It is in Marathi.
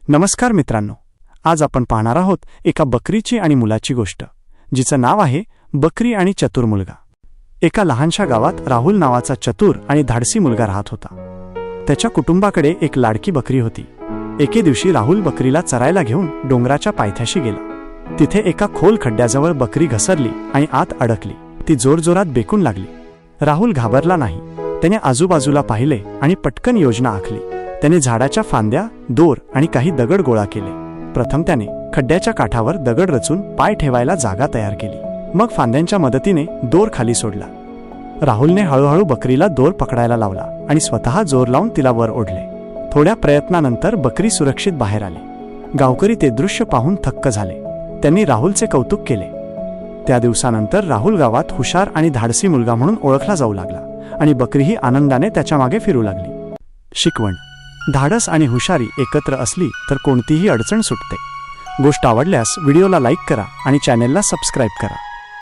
नमस्कार मित्रांनो, आज आपण पाहणार आहोत एका बकरीची आणि मुलाची गोष्ट, जिचं नाव आहे बकरी आणि चतुर मुलगा. एका लहानशा गावात राहुल नावाचा चतुर आणि धाडसी मुलगा राहत होता. त्याच्या कुटुंबाकडे एक लाडकी बकरी होती. एके दिवशी राहुल बकरीला चरायला घेऊन डोंगराच्या पायथ्याशी गेला. तिथे एका खोल खड्ड्याजवळ बकरी घसरली आणि आत अडकली. ती जोरजोरात बेकून लागली. राहुल घाबरला नाही. त्याने आजूबाजूला पाहिले आणि पटकन योजना आखली. त्याने झाडाच्या फांद्या, दोर आणि काही दगड गोळा केले. प्रथम त्याने खड्ड्याच्या काठावर दगड रचून पाय ठेवायला जागा तयार केली. मग फांद्यांच्या मदतीने दोर खाली सोडला. राहुलने हळूहळू बकरीला दोर पकडायला लावला आणि स्वतः जोर लावून तिला वर ओढले. थोड्या प्रयत्नानंतर बकरी सुरक्षित बाहेर आली. गावकरी ते दृश्य पाहून थक्क झाले. त्यांनी राहुलचे कौतुक केले. त्या दिवसानंतर राहुल गावात हुशार आणि धाडसी मुलगा म्हणून ओळखला जाऊ लागला आणि बकरीही आनंदाने त्याच्या मागे फिरू लागली. शिकवण: धाडस आणि हुशारी एकत्र असली तर कोणतीही अडचण सुटते. गोष्ट आवडल्यास व्हिडिओला लाईक करा आणि चॅनेलला सबस्क्राईब करा.